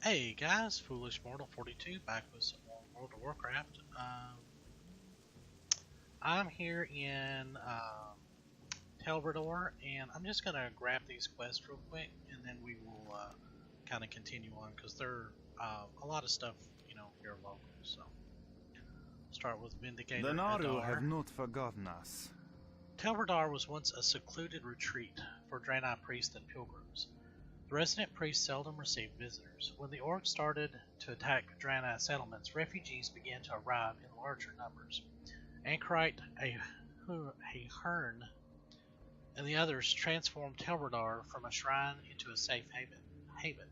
Hey guys, Foolish Mortal 42 back with some more World of Warcraft. I'm here in Telredar, and I'm just gonna grab these quests real quick, and then we will kind of continue on because they're a lot of stuff, here local. So start with Vindicator The Naru have Adar. not forgotten us. Telredar was once a secluded retreat for Draenei priests and pilgrims. The resident priests seldom received visitors. When the orcs started to attack Draenei settlements, refugees began to arrive in larger numbers. Anchorite, Ahern, and the others transformed Telredar from a shrine into a safe haven.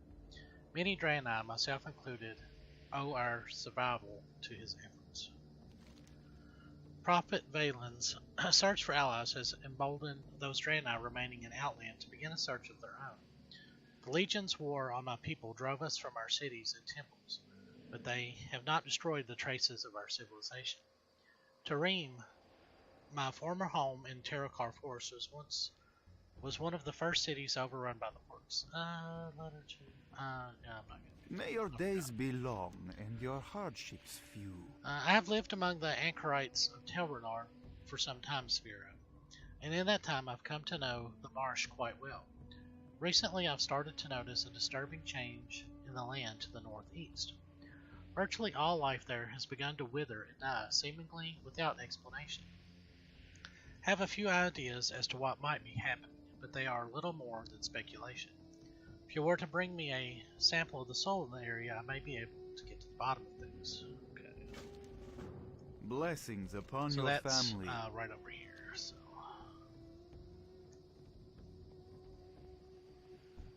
Many Draenei, myself included, owe our survival to his efforts. Prophet Valen's search for allies has emboldened those Draenei remaining in Outland to begin a search of their own. The Legion's war on my people drove us from our cities and temples, but they have not destroyed the traces of our civilization. Tarim, my former home in Terrakar Forest, was one of the first cities overrun by the orcs. Letter to... I'm not gonna do May that. your days be long and your hardships few. I have lived among the Anchorites of Telredar for some time, Sphira, and in that time I've come to know the marsh quite well. Recently I've started to notice a disturbing change in the land to the northeast. Virtually all life there has begun to wither and die, seemingly without explanation. I have a few ideas as to what might be happening, but they are little more than speculation. If you were to bring me a sample of the soil in the area, I may be able to get to the bottom of things. Okay. Blessings upon So your that's family. right over here. So.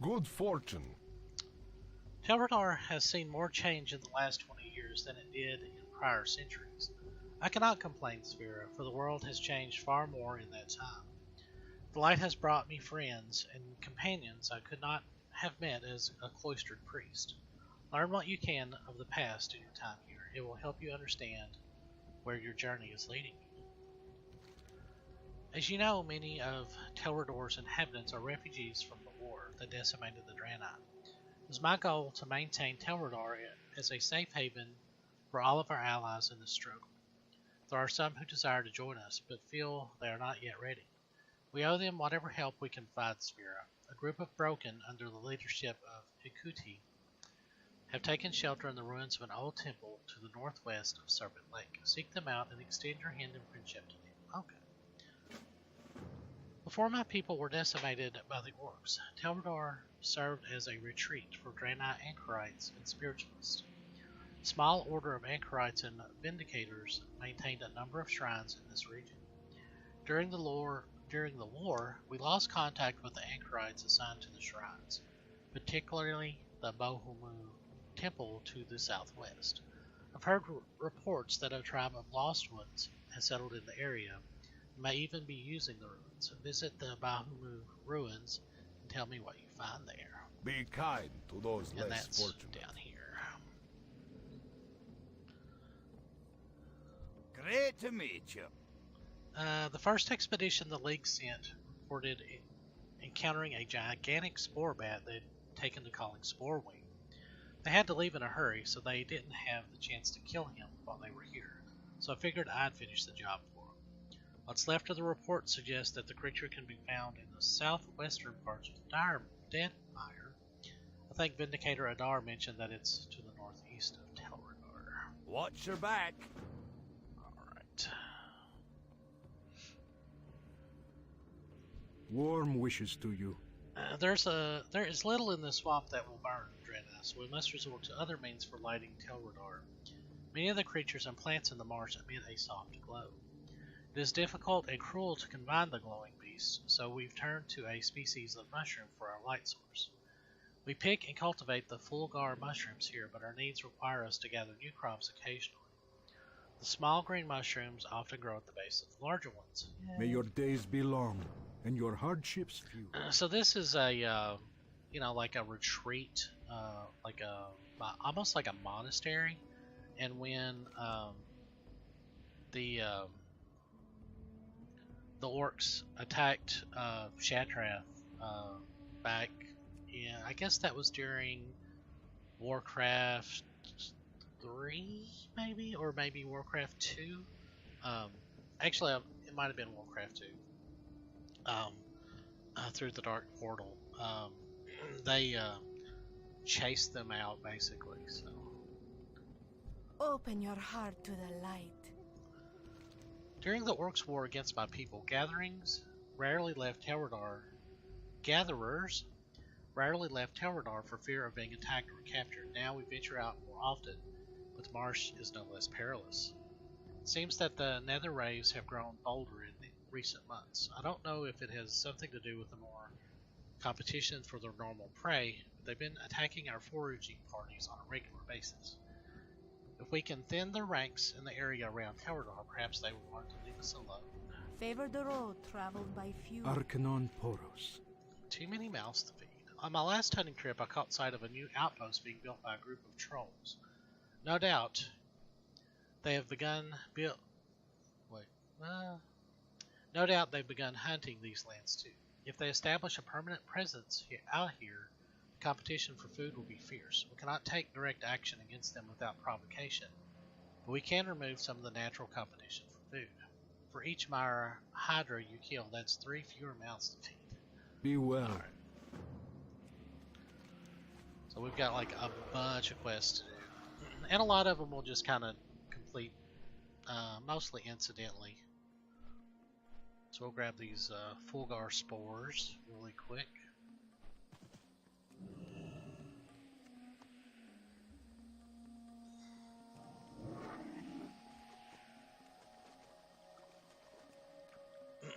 Good fortune. Telredar has seen more change in the last 20 years than it did in prior centuries. I cannot complain, Sphira, for the world has changed far more in that time. The light has brought me friends and companions I could not have met as a cloistered priest. Learn what you can of the past in your time here. It will help you understand where your journey is leading you. As you know, many of Telredar's inhabitants are refugees from the war that decimated the Draenei. It is my goal to maintain Telredar as a safe haven for all of our allies in this struggle. There are some who desire to join us, but feel they are not yet ready. We owe them whatever help we can provide, Sphira. A group of Broken, under the leadership of Hikuti, have taken shelter in the ruins of an old temple to the northwest of Serpent Lake. Seek them out and extend your hand in friendship to them. Okay. Before my people were decimated by the orcs, Telredar served as a retreat for Draenei Anchorites and spiritualists. A small order of Anchorites and Vindicators maintained a number of shrines in this region. During the war, we lost contact with the Anchorites assigned to the shrines, particularly the Bohumu Temple to the southwest. I've heard reports that a tribe of Lost Ones has settled in the area and may even be using the ruins. Visit the Bohumu ruins and tell me what you find there. Be kind to those And less that's fortunate. down here. Great to meet you. The first expedition the League sent reported encountering a gigantic spore bat they'd taken to calling Sporewing. They had to leave in a hurry, so they didn't have the chance to kill him while they were here, so I figured I'd finish the job for them. What's left of the report suggests that the creature can be found in the southwestern parts of the Deadmire. I think Vindicator Adar mentioned that it's to the northeast of Telredar. Watch your back. Alright. Warm wishes to you. There is little in the swamp that will burn Draenei, so we must resort to other means for lighting Telredar. Many of the creatures and plants in the marsh emit a soft glow. It is difficult and cruel to combine the glowing beasts, so we've turned to a species of mushroom for our light source. We pick and cultivate the Fulgar mushrooms here, but our needs require us to gather new crops occasionally. The small green mushrooms often grow at the base of the larger ones. May your days be long and your hardships few. So this is a, like a retreat, almost like a monastery. And when the orcs attacked Shatrath back in, I guess that was during Warcraft 3, maybe, or maybe Warcraft 2. Um, Actually, it might have been Warcraft 2. Through the Dark Portal, they chased them out basically. So Open your heart to the light. during the Orcs' war against my people, rarely left Telredar. Gatherers rarely left Telredar for fear of being attacked or captured. Now we venture out more often, but the marsh is no less perilous. It seems that the nether raves have grown bolder in recent months. I don't know if it has something to do with the more competition for their normal prey, but they've been attacking our foraging parties on a regular basis. If we can thin the ranks in the area around Telredar, perhaps they will learn to leave us alone. Favor the road traveled by few. Arcanon Poros. Too many mouths to feed. On my last hunting trip, I caught sight of a new outpost being built by a group of trolls. No doubt, they have begun No doubt they've begun hunting these lands too. If they establish a permanent presence out here, the competition for food will be fierce. We cannot take direct action against them without provocation, but we can remove some of the natural competition for food. For each Myra Hydra you kill, that's 3 fewer mouths to feed. Be well. Alright. So we've got like a bunch of quests to do. And a lot of them will just kind of complete, mostly incidentally. So we'll grab these Fulgar spores really quick.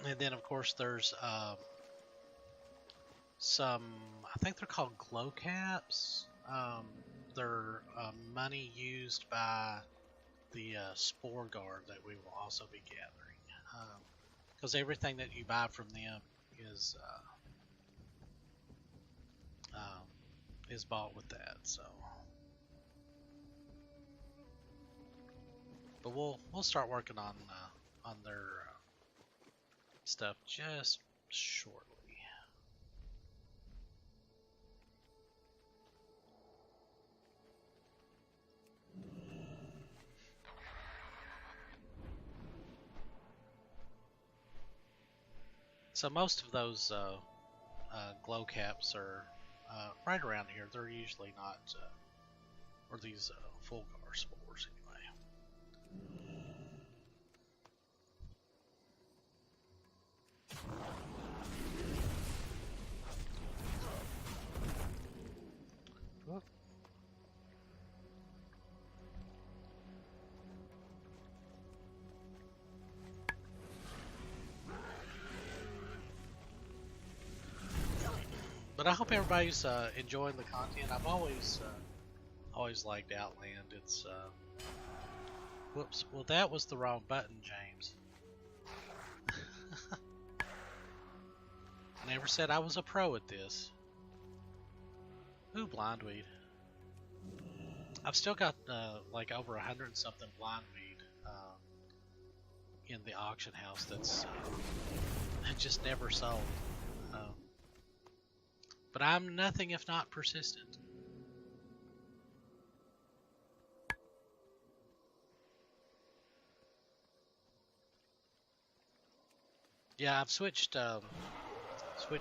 And then of course there's some, I think they're called glow caps. They're money used by the spore guard that we will also be gathering. Because everything that you buy from them is bought with that. So, but we'll start working on their stuff just shortly. So most of those glow caps are right around here. They're usually not, or these Fulgar spores anyway. Whoop. But I hope everybody's enjoying the content. I've always liked Outland. It's whoops. Well, that was the wrong button, James. I never said I was a pro at this. Ooh, blindweed. I've still got like over 100 and something blindweed in the auction house that's just never sold. But I'm nothing if not persistent. Yeah, I've switched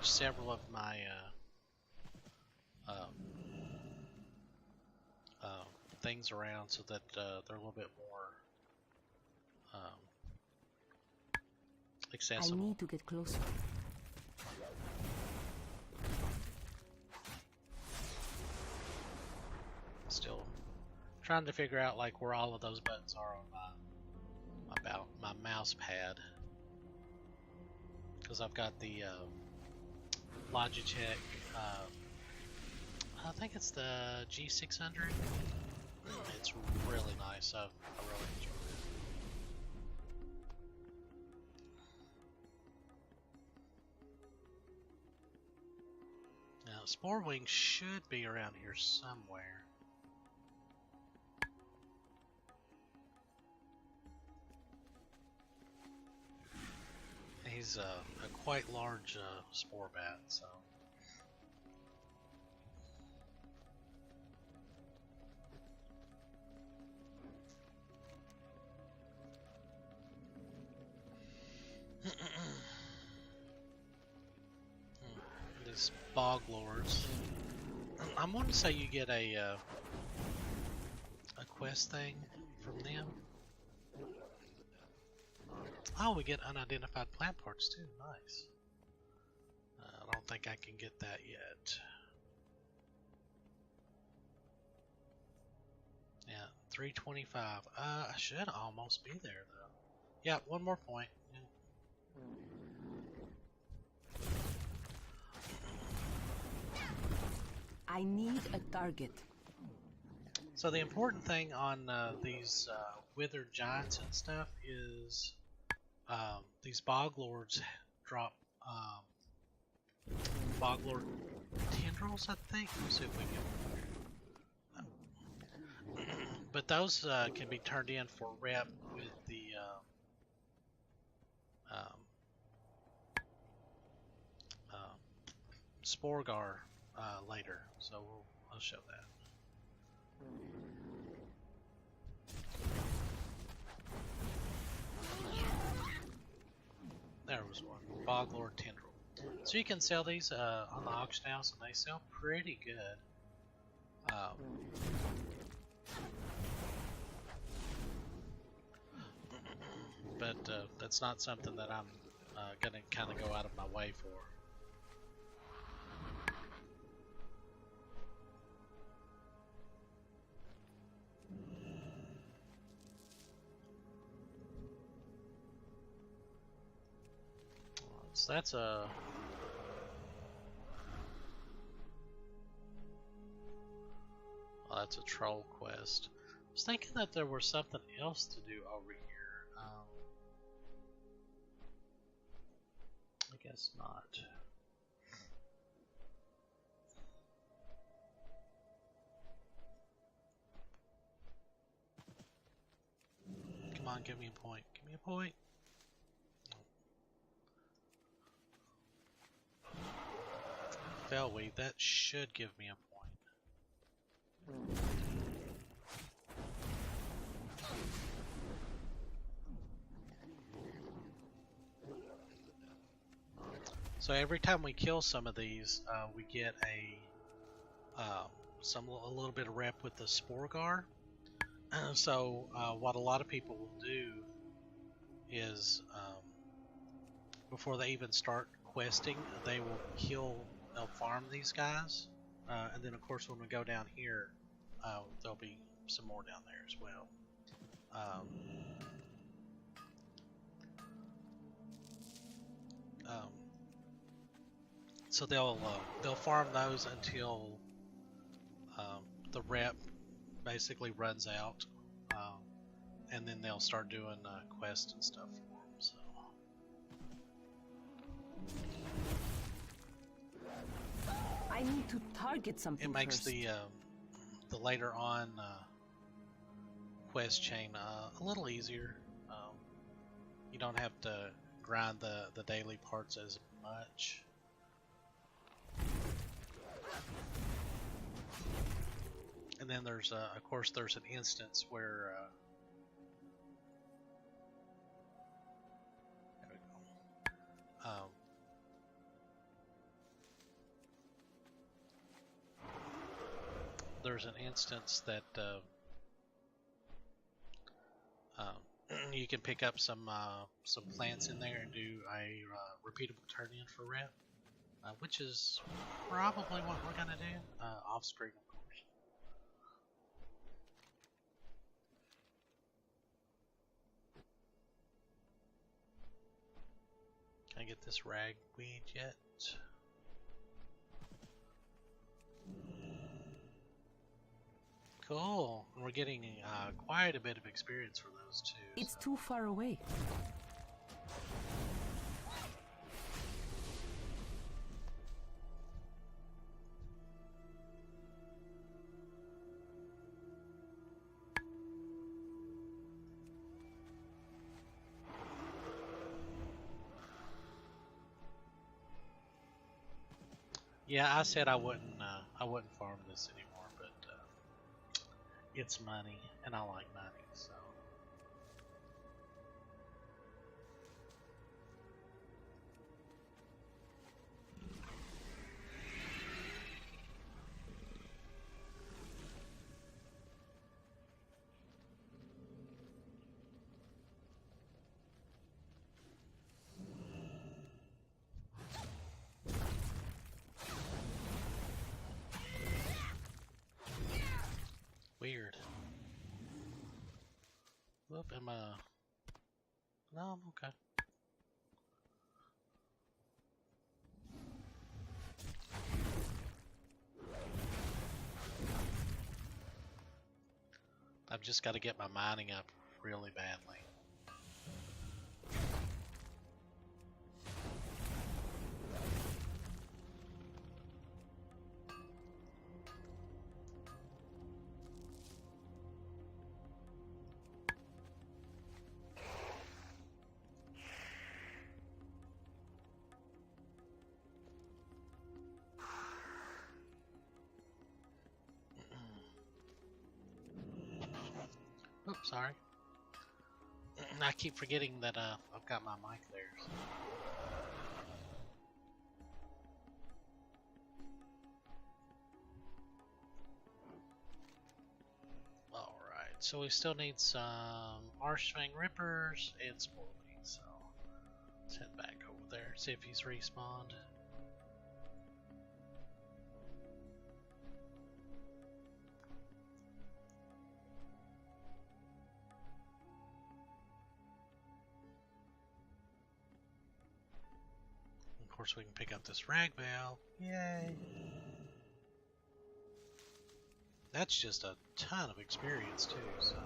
several of my things around so that they're a little bit more accessible. I need to get closer. Still trying to figure out like where all of those buttons are on my mouse pad, because I've got the Logitech. I think it's the G600. It's really nice. I really enjoy it. Now, Spore Wing should be around here somewhere. He's a quite large spore bat, so. bog lords. I'm going to say you get a quest thing from them. Oh, we get unidentified plant parts too. Nice. I don't think I can get that yet. Yeah, 325. I should almost be there though. Yeah, one more point. Yeah. I need a target. So the important thing on these withered giants and stuff is these bog lords drop bog lord tendrils, I think. Let's see if we can. But those can be turned in for rep with the Sporgar later, so I'll show that. There was one. Boglord Tendril. So you can sell these on the auction house, and they sell pretty good. But that's not something that I'm going to kind of go out of my way for. So that's a... Well, that's a troll quest. I was thinking that there was something else to do over here. I guess not. Come on, give me a point. Give me a point. Fellweed, that should give me a point. So every time we kill some of these, we get a little bit of rep with the Sporgar. So what a lot of people will do is before they even start questing, they'll farm these guys, and then of course when we go down here, there'll be some more down there as well. So they'll farm those until the rep basically runs out, and then they'll start doing quests and stuff for them. So. I need to target something. It makes first. the later on quest chain a little easier. You don't have to grind the daily parts as much. And then there's of course there's an instance where there we go. There's an instance that you can pick up some plants in there and do a repeatable turn in for rep, which is probably what we're gonna do off screen, of course. Can I get this ragweed yet? Cool. We're getting quite a bit of experience for those two. It's too far away. Yeah, I said I wouldn't farm this anymore, but it's money, and I like money, so. Weird. Whoop, am I... No, I'm okay. I've just got to get my mining up really badly. Oops, sorry. I keep forgetting that I've got my mic there. So. Alright, so we still need some Marshfang Rippers and Spoiling, so let's head back over there, see if he's respawned. Of course, we can pick up this rag bale. Yay! That's just a ton of experience too, so.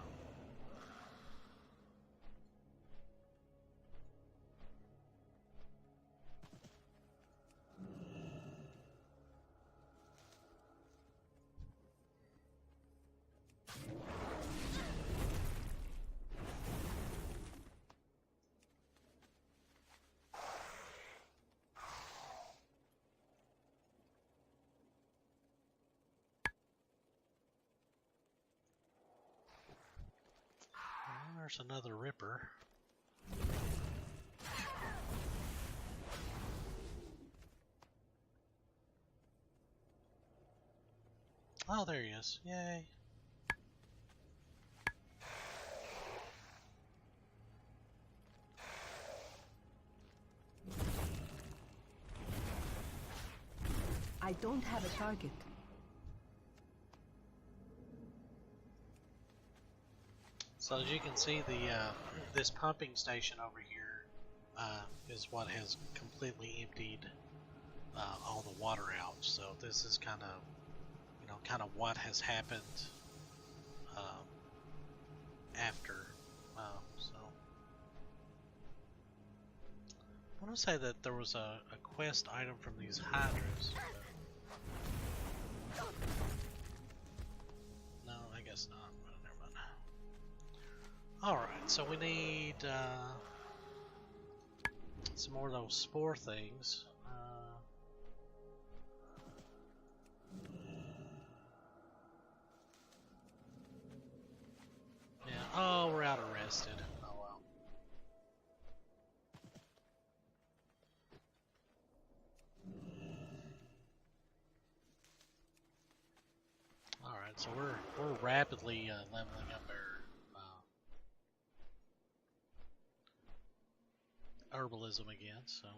There's another Ripper. Oh, there he is. Yay. I don't have a target. So as you can see, the this pumping station over here is what has completely emptied all the water out. So this is kind of what has happened after. So I want to say that there was a quest item from these hydras. No, I guess not. Never mind. Alright, so we need some more of those spore things. Yeah, oh, we're out arrested. Oh well. Alright, so we're rapidly leveling up our herbalism again, so.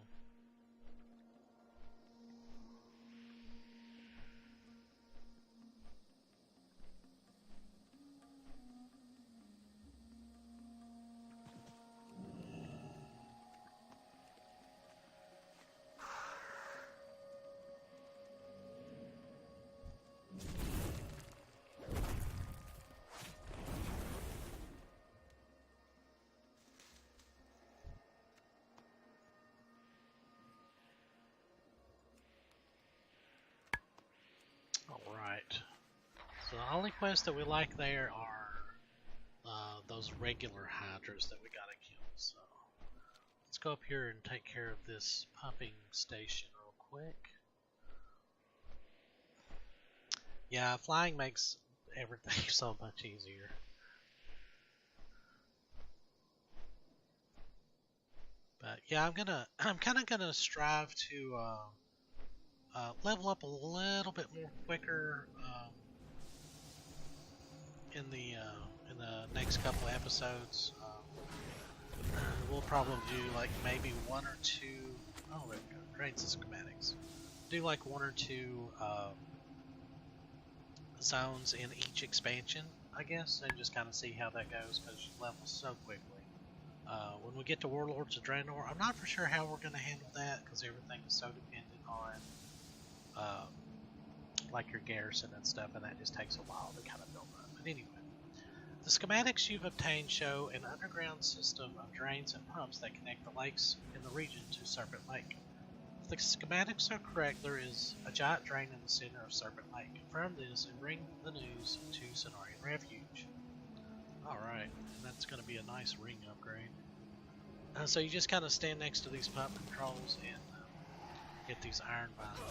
Alright, so the only quests that we like there are those regular hydras that we gotta kill, so let's go up here and take care of this pumping station real quick. Yeah, flying makes everything so much easier. But yeah, I'm kinda gonna strive to level up a little bit more quicker in the next couple of episodes. We'll probably do like maybe one or two. Oh, there we go. Drains the schematics. Do like one or two zones in each expansion, I guess, and just kind of see how that goes because you level so quickly. When we get to Warlords of Draenei, I'm not for sure how we're going to handle that because everything is so dependent on like your garrison and stuff, and that just takes a while to kind of build up. But anyway, the schematics you've obtained show an underground system of drains and pumps that connect the lakes in the region to Serpent Lake. If the schematics are correct, there is a giant drain in the center of Serpent Lake. Confirm this and bring the news to Cenarian Refuge. Alright, and that's going to be a nice ring upgrade. So you just kind of stand next to these pump controls and get these iron bindings.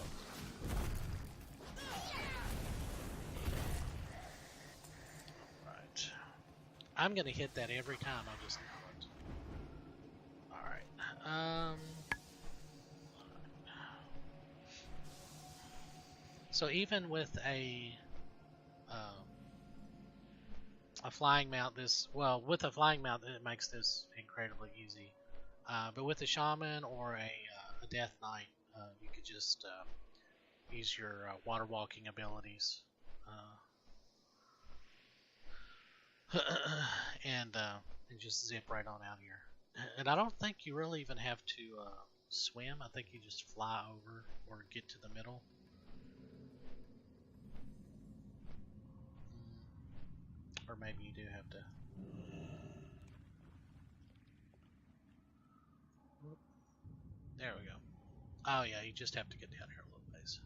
Alright. I'm going to hit that every time, I just know it. Alright. So even with a flying mount, with a flying mount, it makes this incredibly easy. But with a shaman or a death knight, you could just use your water walking abilities and just zip right on out here. And I don't think you really even have to swim. I think you just fly over or get to the middle. Or maybe you do have to. There we go. Oh yeah, you just have to get down here a little ways.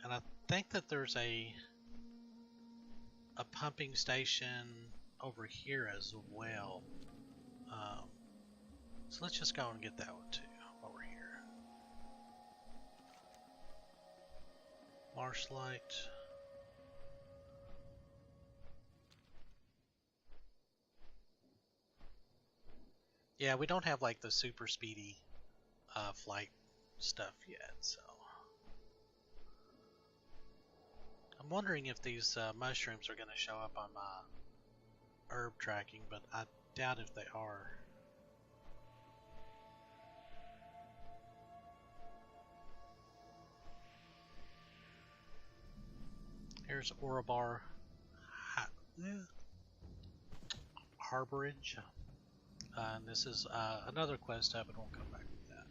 And I think that there's a pumping station over here as well. So let's just go and get that one too while we're here. Marshlight. Yeah, we don't have like the super speedy flight stuff yet, so I'm wondering if these mushrooms are going to show up on my herb tracking, but I doubt if they are. Here's Orobar Harborage. And this is another quest hub, and we'll come back with that.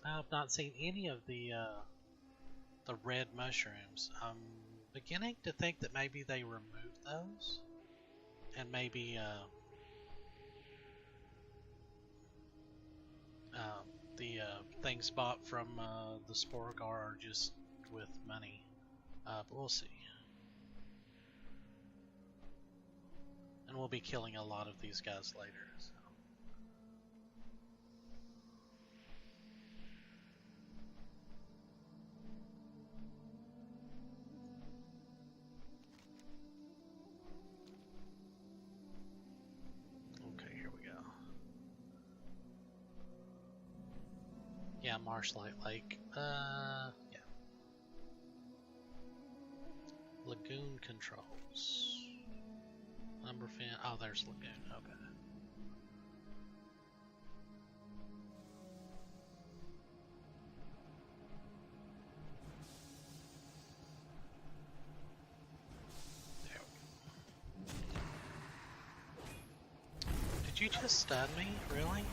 I've not seen any of the red mushrooms. I'm beginning to think that maybe they removed those, and maybe the things bought from the Sporgar are just with money, but we'll see. And we'll be killing a lot of these guys later. So. Okay, here we go. Yeah, Marshlight Lake. Yeah. Lagoon controls. Lumberfin. Oh, there's Lagoon. Okay. There we go. Did you just stun me? Really?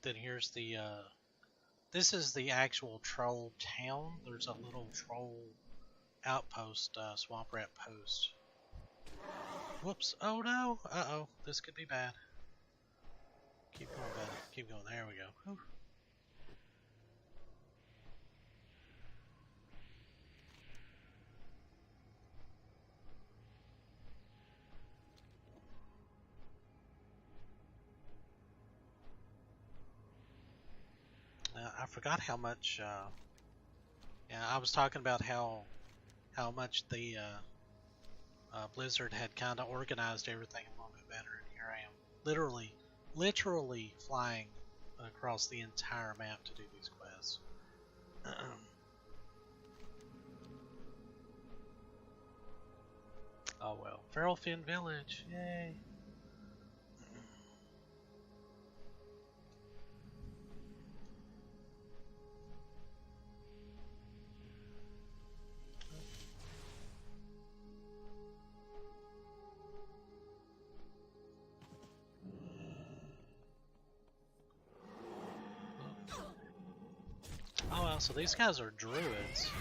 Then here's the this is the actual troll town. There's a little troll outpost, swamp rat post. Whoops. Oh no. Uh-oh. This could be bad. Keep going, buddy. Keep going. There we go. Whew. I forgot how much. Yeah, I was talking about how much the Blizzard had kind of organized everything a little bit better, and here I am, literally flying across the entire map to do these quests. Oh well, Feralfin Village, yay! Oh well, so these guys are druids.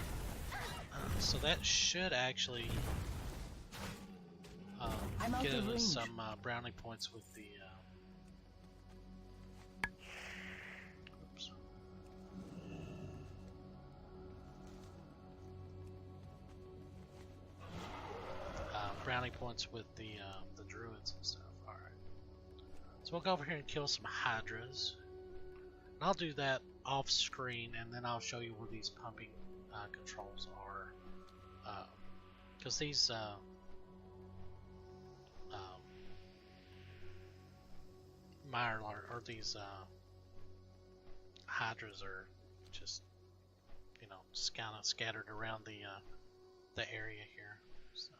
So that should actually get us some brownie points with the. Oops. Brownie points with the druids and stuff. All right. So we'll go over here and kill some hydras. And I'll do that off screen, and then I'll show you where these pumping controls are. Because these Mirelord, or these hydras are just, you know, just kind of scattered around the area here. So.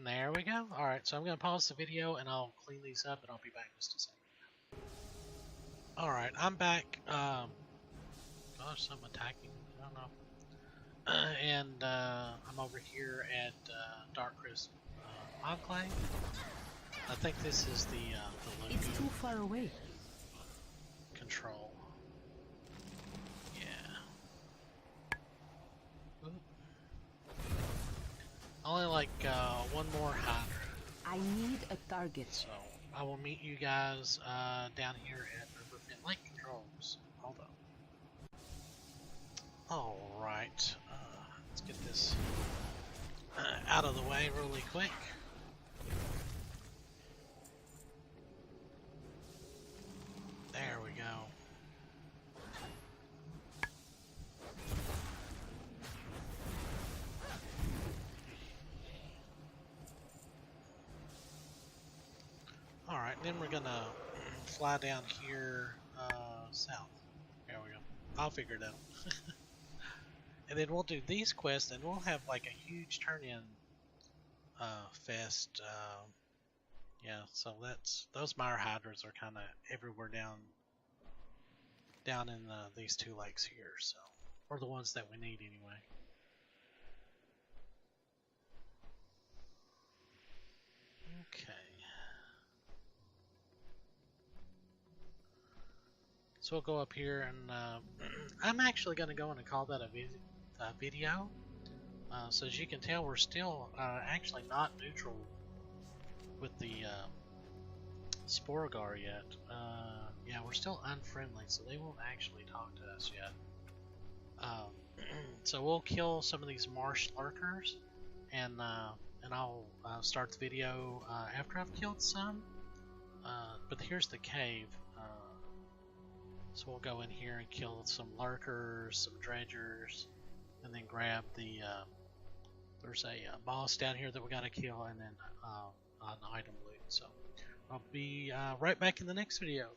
There we go. Alright, so I'm going to pause the video and I'll clean these up and I'll be back in just a second. Alright, I'm back. Gosh, something attacking me. I don't know. And I'm over here at Dark Crisp Enclave. I think this is the It's too far away. Control. Yeah. Oop. Only like one more hydra. I need a target. So I will meet you guys down here at Riverfin Lake Controls. Hold on. Alright. Let's get this out of the way really quick. There we go. Alright, then we're gonna fly down here south. There we go. I'll figure it out. And then we'll do these quests, and we'll have like a huge turn-in fest. Yeah, so those Mire Hydras are kind of everywhere down in these two lakes here. So, or the ones that we need anyway. Okay. So we'll go up here, and I'm actually going to go in and call that a video. So as you can tell, we're still actually not neutral with the Sporgar yet. Yeah, we're still unfriendly, so they won't actually talk to us yet. So we'll kill some of these marsh lurkers, and I'll start the video after I've killed some. But here's the cave. So we'll go in here and kill some lurkers, some dredgers, and then grab the there's a boss down here that we gotta kill, and then an item loot. So I'll be right back in the next video.